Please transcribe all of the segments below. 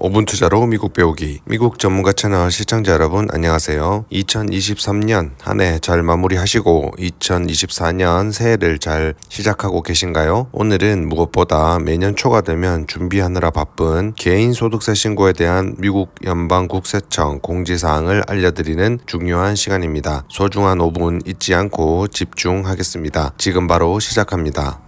5분 투자로 미국 배우기. 미국 전문가 채널 시청자 여러분 안녕하세요. 2023년 한 해 잘 마무리하시고 2024년 새해를 잘 시작하고 계신가요? 오늘은 무엇보다 매년 초가 되면 준비하느라 바쁜 개인소득세 신고에 대한 미국 연방국세청 공지사항을 알려드리는 중요한 시간입니다. 소중한 5분 잊지 않고 집중하겠습니다. 지금 바로 시작합니다.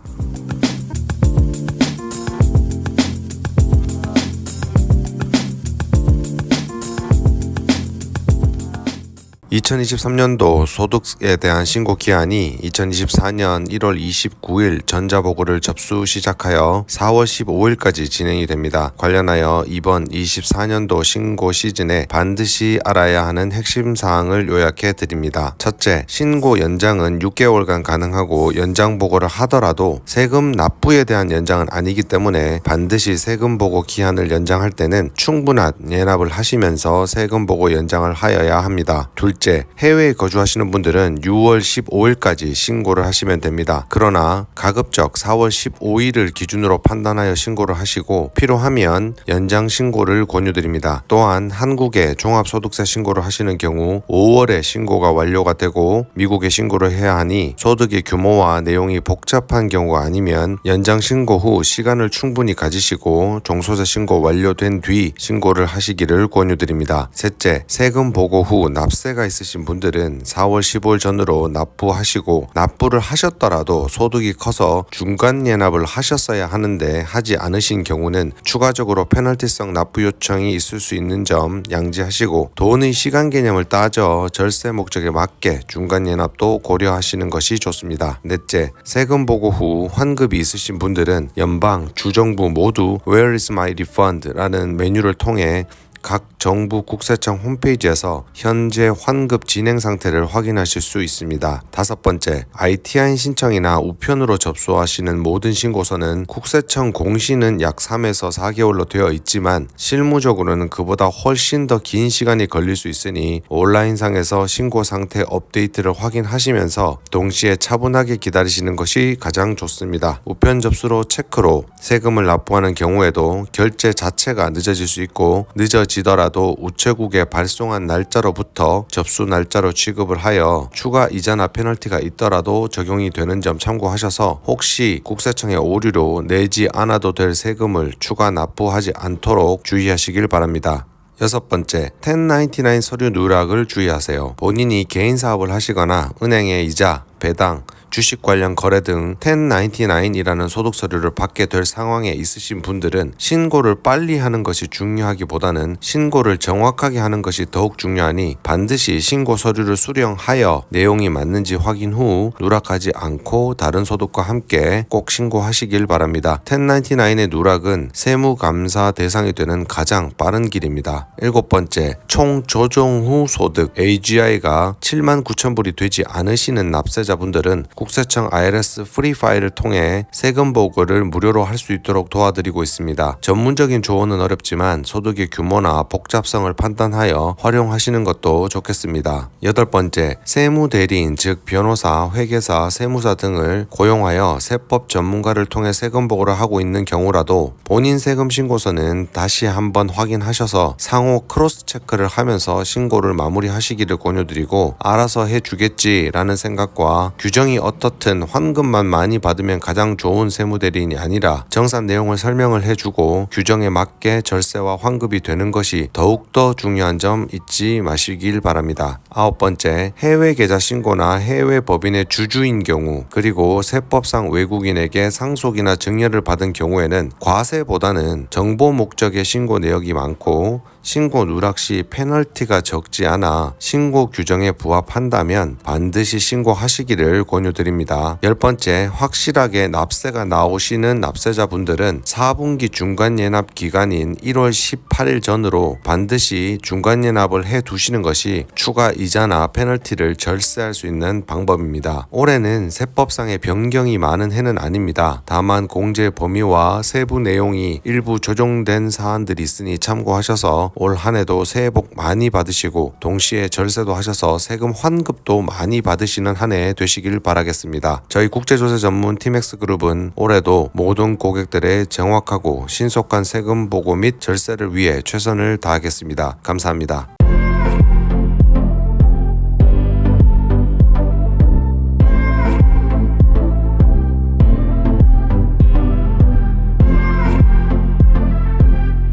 2023년도 소득에 대한 신고 기한이 2024년 1월 29일 전자보고를 접수 시작하여 4월 15일까지 진행이 됩니다. 관련하여 이번 24년도 신고 시즌에 반드시 알아야 하는 핵심 사항을 요약해 드립니다. 첫째, 신고 연장은 6개월간 가능하고 연장 보고를 하더라도 세금 납부에 대한 연장은 아니기 때문에 반드시 세금 보고 기한을 연장할 때는 충분한 예납을 하시면서 세금 보고 연장을 하여야 합니다. 둘째, 해외에 거주하시는 분들은 6월 15일까지 신고를 하시면 됩니다. 그러나 가급적 4월 15일을 기준으로 판단하여 신고를 하시고 필요하면 연장 신고를 권유드립니다. 또한 한국에 종합소득세 신고를 하시는 경우 5월에 신고가 완료가 되고 미국에 신고를 해야 하니 소득의 규모와 내용이 복잡한 경우가 아니면 연장 신고 후 시간을 충분히 가지시고 종소세 신고 완료된 뒤 신고를 하시기를 권유드립니다. 셋째, 세금 보고 후 납세가 있으신 분들은 4월 15일 전으로 납부하시고 납부를 하셨더라도 소득이 커서 중간 예납을 하셨어야 하는데 하지 않으신 경우는 추가적으로 페널티성 납부 요청이 있을 수 있는 점 양지하시고 돈의 시간 개념을 따져 절세 목적에 맞게 중간 예납도 고려하시는 것이 좋습니다. 넷째, 세금 보고 후 환급이 있으신 분들은 연방, 주정부 모두 Where is my refund? 라는 메뉴를 통해 각 정부 국세청 홈페이지에서 현재 환급 진행 상태를 확인하실 수 있습니다. 다섯 번째, ITIN 신청이나 우편으로 접수하시는 모든 신고서는 국세청 공시는 약 3에서 4개월로 되어 있지만 실무적으로는 그보다 훨씬 더 긴 시간이 걸릴 수 있으니 온라인상에서 신고 상태 업데이트를 확인하시면서 동시에 차분하게 기다리시는 것이 가장 좋습니다. 우편 접수로 체크로 세금을 납부하는 경우에도 결제 자체가 늦어질 수 있고 늦어지더라도 우체국에 발송한 날짜로부터 접수 날짜로 취급을 하여 추가 이자나 페널티가 있더라도 적용이 되는 점 참고하셔서 혹시 국세청의 오류로 내지 않아도 될 세금을 추가 납부하지 않도록 주의하시길 바랍니다. 여섯 번째, 1099 서류 누락을 주의하세요. 본인이 개인 사업을 하시거나 은행의 이자, 배당, 주식 관련 거래 등 1099이라는 소득 서류를 받게 될 상황에 있으신 분들은 신고를 빨리 하는 것이 중요하기보다는 신고를 정확하게 하는 것이 더욱 중요하니 반드시 신고 서류를 수령하여 내용이 맞는지 확인 후 누락하지 않고 다른 소득과 함께 꼭 신고하시길 바랍니다. 1099의 누락은 세무감사 대상이 되는 가장 빠른 길입니다. 일곱 번째, 총 조정 후 소득 AGI가 79,000불이 되지 않으시는 납세자분들은 국세청 IRS 프리 파일을 통해 세금 보고를 무료로 할 수 있도록 도와드리고 있습니다. 전문적인 조언은 어렵지만 소득의 규모나 복잡성을 판단하여 활용하시는 것도 좋겠습니다. 여덟 번째, 세무대리인 즉 변호사, 회계사, 세무사 등을 고용하여 세법 전문가를 통해 세금 보고를 하고 있는 경우라도 본인 세금 신고서는 다시 한번 확인하셔서 상호 크로스 체크를 하면서 신고를 마무리하시기를 권유드리고 알아서 해주겠지라는 생각과 규정이 어떻든 환급만 많이 받으면 가장 좋은 세무대리인이 아니라 정산 내용을 설명을 해주고 규정에 맞게 절세와 환급이 되는 것이 더욱더 중요한 점 잊지 마시길 바랍니다. 아홉 번째, 해외 계좌 신고나 해외 법인의 주주인 경우 그리고 세법상 외국인에게 상속이나 증여를 받은 경우에는 과세보다는 정보 목적의 신고 내역이 많고 신고 누락 시 페널티가 적지 않아 신고 규정에 부합한다면 반드시 신고하시기를 권유드립니다. 열 번째, 확실하게 납세가 나오시는 납세자분들은 4분기 중간예납 기간인 1월 18일 전으로 반드시 중간예납을 해두시는 것이 추가 이자나 페널티를 절세할 수 있는 방법입니다. 올해는 세법상의 변경이 많은 해는 아닙니다. 다만 공제 범위와 세부 내용이 일부 조정된 사안들이 있으니 참고하셔서 올 한해도 새해 복 많이 받으시고 동시에 절세도 하셔서 세금 환급도 많이 받으시는 한 해 되시길 바라겠습니다. 저희 국제조세 전문 티맥스그룹은 올해도 모든 고객들의 정확하고 신속한 세금 보고 및 절세를 위해 최선을 다하겠습니다. 감사합니다.